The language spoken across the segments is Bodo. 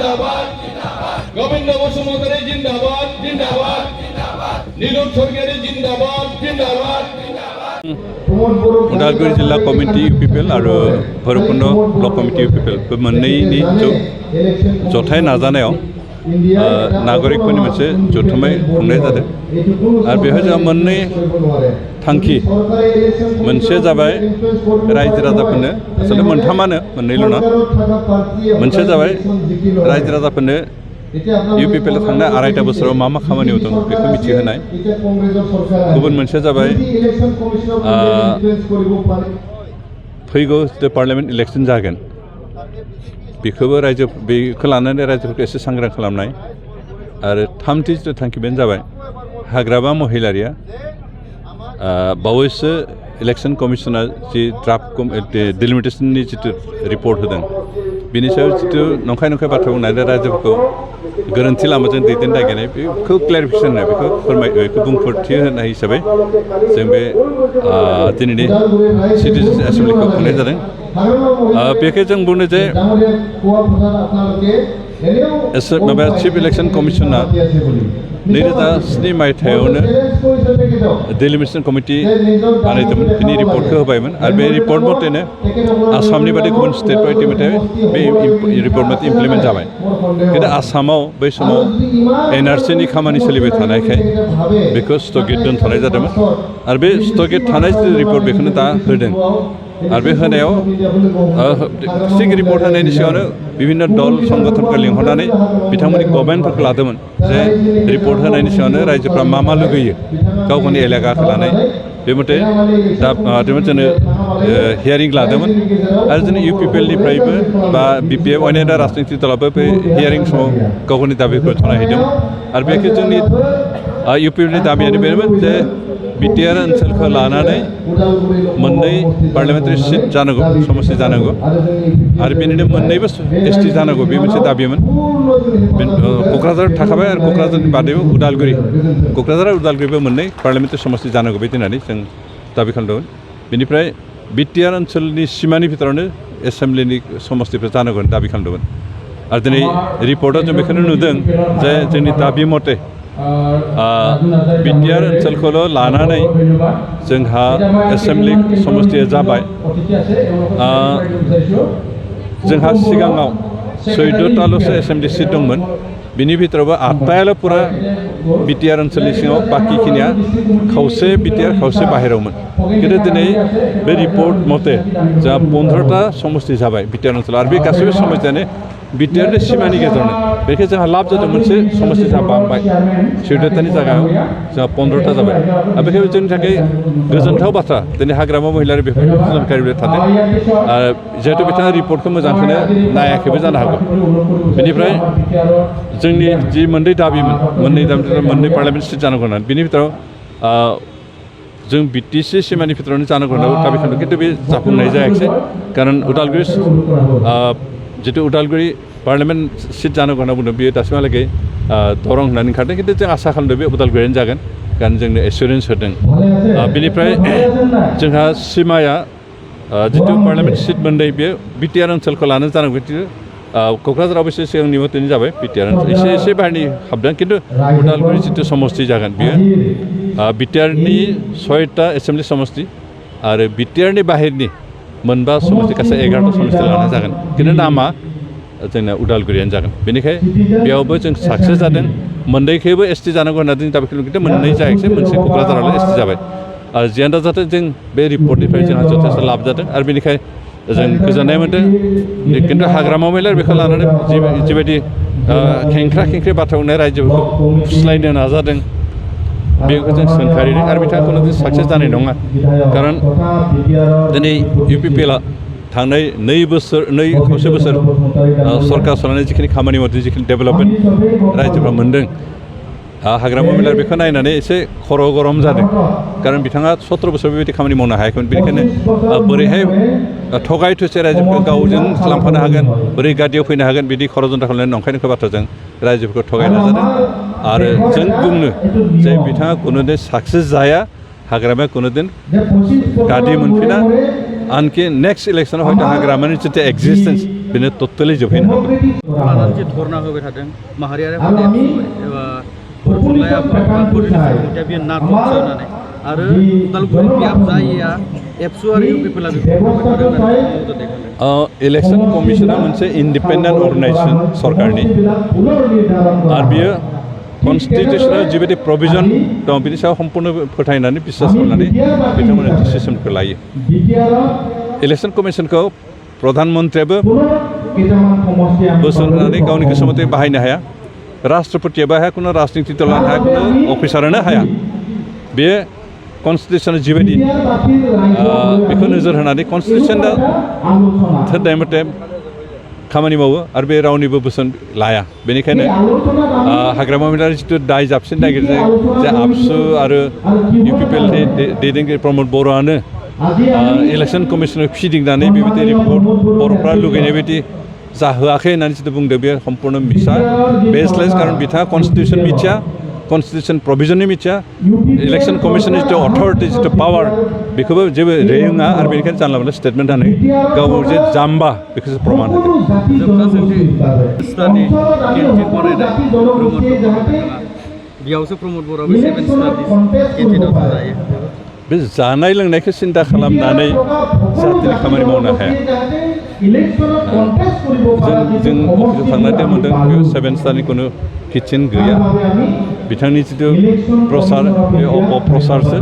जिंदाबाद गोविंद बसुमतारी जिंदाबाद जिंदाबाद नीरज सरकारि जिंदाबाद जिंदाबाद उदालगुरि जिल्ला कमिटि इउपिपिएल आरो भैरबकुंड ब्लक कमिटि इउपिपिएल बे मोननैनि जथाय नाजानायाव नागरिकफोरनि मोनसे जथुम्माय खुंनाय जादों आरो बेवहाय जोंहा मोननै थांखि मोनसे जाबाय रायजो राजाफोरनो आसलते मोनथामानो मोननैल' नङा मोनसे जाबाय रायजो राजाफोरनो इउपिपिएल थांनाय 2.5 बोसोराव मा मा खामानि मावदों बेखौ मिथिहोनाय गुबुन मोनसे जाबाय फैगौ पार्लियामेन्ट इलेक्शन जागोन बेखौबो बेखौ लानानै रायजोफोरखौ एसे सांग्रां खालामनाय आरो थामथि जिथु थांखि बेनो जाबाय हाग्रामा महिलारिया बावैसो इलेक्शन कमिशना जि ड्राफ्ट डिलिमिटेशननि जिथु रिपर्ट होदों बिनि सायाव जिथु नंखाय बाथ्रा बुंनानै रायजोफोरखौ गोरोन्थि लामाजों दैदेन नागिरनाय बेखौ क्लेरिफिकेसन होनाय बेखौ बुंफोरथि होनाय हिसाबै जों बे दिनैनि सिटिजेन्स एसेम्ब्लिखौ खुंनाय जादों बेखौ जों बुंनो जे माबा चिफ इलेक्शन कमिशना 2007 मायथाइयावनो डिलिमिटेशन कमिटि बानायदोंमोन बिनि रिपर्टखौ होबायमोन आरो बे रिपर्ट मथेनो आसामनि बादि गुबुन स्टेटफोर इटिमेटे बे रिपर्ट मथे इमप्लिमेन्ट जाबाय खिन्थु आसामाव बै समाव एनआरसिनि खामानि सोलिबाय थानायखाय बेखौ स्थगित दोनथ'नाय जादोंमोन आरो बे स्थगित थानाय रिपर्ट बेखौनो दा होदों आरो बे होनायाव थिग रिपर्ट होनायनि सिगाङावनो बिभिन्न दल संगठनखौ लिंहरनानै बिथांमोननि गभर्नमेन्टफोरखौ लादोंमोन जे रिपर्ट होनायनि सिगाङावनो रायजोफ्रा मा लुगैयो गाव गावनि एलेकाखौ लानाय बे मथे दा माबादोंमोन जोंनो हियारिं लादोंमोन आरो जोंनि इउपिपिएलनिफ्रायबो बा बिपिएफ अन्यान्य राजनितिक दलाबो बे हियारिं समाव गाव गावनि दाबिखौ जनायहैदोंमोन आरो बेखौ जोंनि इउपिपिएलनि दाबियानो बेनोमोन जे बिटिआर ओनसोलखौ लानानै मोननै पार्लियामेन्टारि सिट जानांगौ समस्ति जानांगौ आरो बेनिनो मोननैबो एसटि जानांगौ बे मोनसे दाबिमोन क'क्राझार थाखाबाय आरो क'क्राझारनि बादैबो क'क्राझार आरो उदालगुरिबो मोननै पार्लियामेन्टारि समस्ति जानांगौ बे होननानै जों दाबि खालामदोंमोन बेनिफ्राय बिटिआर ओनसोलनि सिमानि भितरावनो एसेम्ब्लिनि समस्तिफोर जानांगौ होननानै दाबि खालामदोंमोन आरो दिनै रिपर्टआव जों बेखौनो नुदों जे जोंनि दाबि मथे बिटिआर ओनसोलखौल' लानानै जोंहा एसेम्ब्लि समस्तिया जाबाय जोंहा सिगाङाव 14ताल'सो एसेम्ब्लि सिट दंमोन बिनि भितरावबो 8तायाल' पुरा बिटिआर ओनसोलनि सिङाव बाखिखिनिया खावसे बिटिआर खावसे बाहेरावमोन खिन्थु दिनै बे रिपर्ट मथे जोंहा 15ता समस्ति जाबाय बिटिआर ओनसोलाव आरो बे गासैबो समस्तियानो बिटिआरनि सिमानि गेजेरावनो बेखौ जोंहा लाब जादों मोनसे समस्ति जोंहा बांबाय 14तानि जायगायाव जोंहा 15ता जाबाय आरो बेखौ जोंनि थाखाय गोजोनथाव बाथ्रा दिनै हाग्रामा महिलारि बेफोरखौ जानकारी थादों आरो जिहेतु बिथाङा रिपर्टखौ मोजांखौनो नायाखैबो जानो हागौ बेनिफ्राय जोंनि जि मोननै दाबिमोन मोननै पार्लियामेन्ट सिट जानांगौ होननानै बिनि भितराव जों बिटिसि सिमानि भितरावनो जानांगौ होननानै दाबि खालामदों खिन्थु बे जाफुंनाय जायाखिसै कारण जितु उदालगुरि पार्लियामेन्ट सिट जानांगौ होनना बुंदों बेयो दासिमहालागै दरं होननानै ओंखारदों खिन्थु जों आसा खालामदों बे उदालगुरियानो जागोन कारण जोंनो एसुरेन्स होदों बेनिफ्राय जोंहा सिमाया जितु पार्लियामेन्ट सिट मोननै बेयो बिटिआर ओनसोलखौ लानो जानांगौ खिन्थु क'क्राझारावबो एसे सिगांनि मथेनो जाबाय बिटिआर ओनसोल एसे बाहेरनि हाबदों खिन्थु उदालगुरि जितु समस्ति जागोन बेयो बिटिआरनि 6ता एसेम्ब्लि समस्ति आरो बिटिआरनि बाहेरनि मोनबा समस्ति गासै 11ता समस्ति लानाय जागोन खिन्थु नामा जोंना उदालगुरियानो जागोन बेनिखायनो बेयावबो जों साक्सेस जादों मोननैखौबो एसटि जानांगौ होनना जों दाबि खालामदों खिन्थु मोननै जायाखिसै मोनसे क'क्राझारावल' एसटि जाबाय आरो जियानो जाथों जों बे रिपर्टनिफ्राय जोंहा जथेस्थ' लाब जादों आरो बेनिखायनो जों गोजोननाय मोन्दों खिन्थु हाग्रामा महिलारि बेखौ लानानै जिबायदि खेंख्रा बाथ्रा बुंनाय रायजोफोरखौ फुस्लायनो नाजादों बेखौ जों सोंखारिदों आरो बिथांखौनो जों साक्सेस जानाय नङा कारण दिनै इउपिपिएलआ थांनाय 2 खावसे बोसोर सरकार सालायनाय जिखिनि खामानि मावदों जिखिनि डेभेलपमेन्ट रायजोफ्रा मोन्दों हाग्रामा महिलारि बेखौ नायनानै एसे खर' गरम जादों कारण बिथाङा 17 बोसोर बेबायदि खामानि मावनो हायाखैमोन बेनिखायनो बोरैहाय थगाय थुसे रायजोफोरखौ गावजों खालामफानो हागोन बोरै गादियाव फैनो हागोन बिदि खर' जन्था खालामनानै नंखाय बाथ्राजों रायजोफोरखौ थगायना जादों आरो जों बुंनो जे बिथाङा कुनुदिन साक्सेस जाया हाग्रामाया कुनुदिन गादि मोनफिना आनखि नेक्स्ट इलेक्शनाव हयতো हाग्रामानि जितु एक्जिस्टेन्स बेनो टटेलि जोबहैनो हागोन लानानै जे धरना होबाय थादों माहारियारि आफाद एबा बर' थुनलाइ आफाद बा बर'नि सोलोंथाइया बेयो नाटकसो होननानै आरो उदालगुरि बियाब जायैया एबसु आरो इउ पिपला बेखौ फोरमायदों होननानै मदद दैखांदों इलेक्शन कमिशना मोनसे इन्डिपेन्डेन्ट अर्गेनाइजेसन सरकारनि आरो बियो कन्स्टिटिउसनाव जिबायदि प्रभिजन दं बिनि सायाव सम्पूर्ण फोथायनानै बिश्वास खालामनानै बिथांमोना डिसिसनखौ लायो इलेक्शन कमिशनखौ प्रधानमन्त्रियाबो बोसोन होनानै गावनि गोसो मथे बाहायनो हाया राष्ट्रपतियाबो हाया कुनु राजनितिक लानो हाया कुनु अफिसारानो हाया बे कन्स्टिटिउसना जिबायदि बेखौ नोजोर होनानै कन्स्टिटिउसना थोननाय मथे खामानि मावो आरो बे रावनिबो बोसोन लाया बेनिखायनो हाग्रामा महिलारि जिथु दाय जाबसिन नागिरनाय जे आबसु आरो इउ पि पि एलनि दैदेनगिरि प्रमद बर'आनो इलेक्शन कमिशनखौ फिदिंनानै बेबायदि रिपर्ट बर'फ्रा लुगैनाय बायदि जाहोआखै होननानै जिथु बुंदों बे सम्पूर्ण मिसा बेसलेस कारण बिथाङा कन्स्टिटिउसन मिथिया कन्स्टिटिउसन प्रभिजननि मिथिया इलेक्शन कमिशननि जिथु अथरिटि जिथु पावार बेखौबो जेबो रोङा आरो बेनिखायनो जानला मोनला स्टेटमेन्ट होनानै गाव जे जाम्बा बेखौसो प्रमान होदों बेयावसो प्रमद बर'आबो 7 स्टारनि केन्टिनाव जायो बे जानाय लोंनायखौ सिन्था खालामनानै जाहाथे खामानि मावनो हाया जों अफिसाव थांनानै मोन्दों बेयाव 7 स्टारनि खुनु किटचेन गैया बिथांनि जिथु प्रसार बे अपप्रसारसो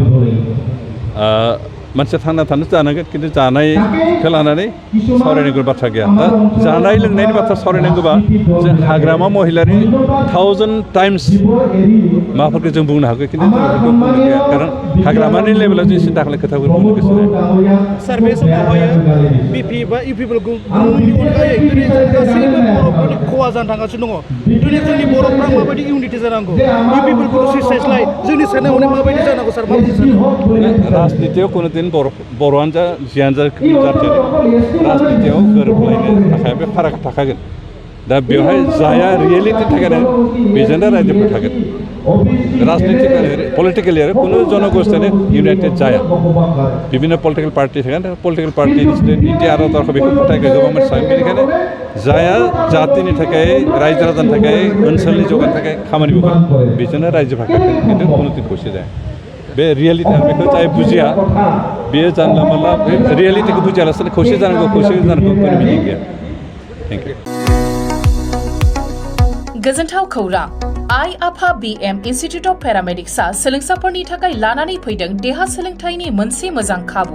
मानसिया थांना थानो जानांगोन खिन्थु जानायखौ लानानै सावरायनांगौ बाथ्रा गैया दा जानाय लोंनायनि बाथ्रा सावरायनांगौबा जों हाग्रामा महिलारि 1000 टाइम्स माबाफोरखौ जों बुंनो हागौ खिन्थु जों बेफोरखौ बुंनो गैया खारन हाग्रामानि लेभेलाव जों सिन्था खालामनाय खोथाफोर बुंनो गोसो जाया सार बे समावहाय बिपि बा इउपिपिएलखौ गुबुननि अनगायै दिनै गासैबो बर'फोरनि खहा जानो थांगासिनो दङ दिनै जोंनि बर'फ्रा माबायदि इउनिटि जानांगौ इउपिपिएलखौ सुइसाइडलाय जोंनि साननाय हनाय माबायदि जानांगौ सार माबायदि सानो राजनितियाव कुनुदिन बर'आनो जा जियानो जा जाथियानो राजनितियाव गोरोबलायनो थाखाय बे फाराग थाखागोन दा बेवहाय जाया रियेलिटि थागोन बेजोंनो रायजोफोर थागोन पलिटिकेलि आरो कुनु जनगोष्ठीयानो इउनाइटेड जाया विभिन्न पलिटिकेल पार्टी थागोन पलिटिकेल पार्टी नीति आरो तरखौ बेखौ फोथायग्रा गोबां मानसि थागोन बेनिखायनो जाया जातिनि थाखाय रायजो राजानि थाखाय ओनसोलनि जौगानो थाखाय खामानि मावगोन बेजोंनो रायजोफोरा थागोन खिन्थु कुनुदिन खौसे जाया बे रियेलिटि बेखौ जाय बुजिया बेयो जानला मोनला बे रियेलिटिखौ बुजियालासेनो खौसे जानांगौ कुनु मिनिं गैया थेंक इउ गोजोनथाव खौरां आइ आफा BM इन्स्टिट्युट अफ पेरामेडिक्सआ सोलोंसाफोरनि थाखाय लानानै फैदों देहा सोलोंथाइनि मोनसे मोजां खाबु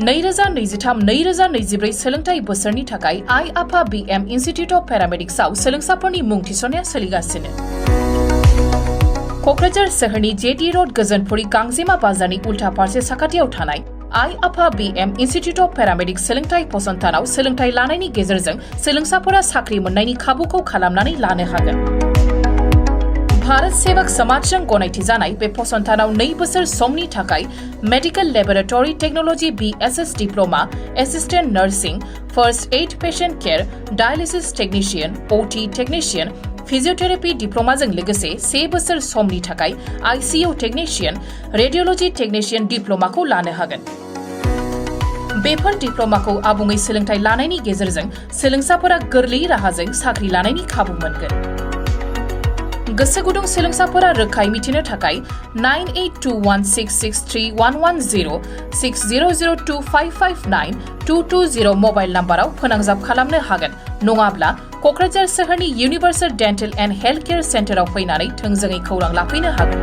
2023-2024 सोलोंथाइ बोसोरनि थाखाय आइ आफा BM इन्स्टिट्युट अफ पेरामेडिक्सआव सोलोंसाफोरनि मुं थिसननाया सोलिगासिनो क'क्राझार सोहोरनि JD रोड गोजोनपुरी गांजेमा बाजारनि उल्था फारसे साखाथियाव थानाय आइ आफा BM इन्स्टिट्युट अफ पेरामेडिक्स सोलोंथाइ फसंथानाव सोलोंथाइ लानायनि गेजेरजों सोलोंसाफोरा साख्रि मोननायनि खाबुखौ खालामनानै लानो हागोन भारत सेवक समाजजों गनायथि जानाय बे फसंथानाव 2 बोसोर समनि थाखाय medical laboratory technology BSS diploma assistant nursing first aid patient care dialysis technician OT technician physiotherapy डिप्लोमाजों लोगोसे 3 बोसोर समनि थाखाय ICU टेक्निशियन रेडियोलॉजी टेक्निशियन डिप्लोमाखौ लानो हागोन बेफोर डिप्लोमाखौ आबुङै सोलोंथाइ लानायनि गेजेरजों सोलोंसाफोरा गोरलै राहाजों साख्रि लानायनि खाबु मोनगोन गोसो गुदुं सोलोंसाफोरा रोखायै मिथिनो थाखाय 9821663110 6002559220 मबाइल नाम्बाराव फोनांजाब खालामनो हागोन नङाब्ला क'क्राझार सोहोरनि universal dental and health care सेन्टाराव फैनानै थोंजोङै खौरां लाफैनो हागोन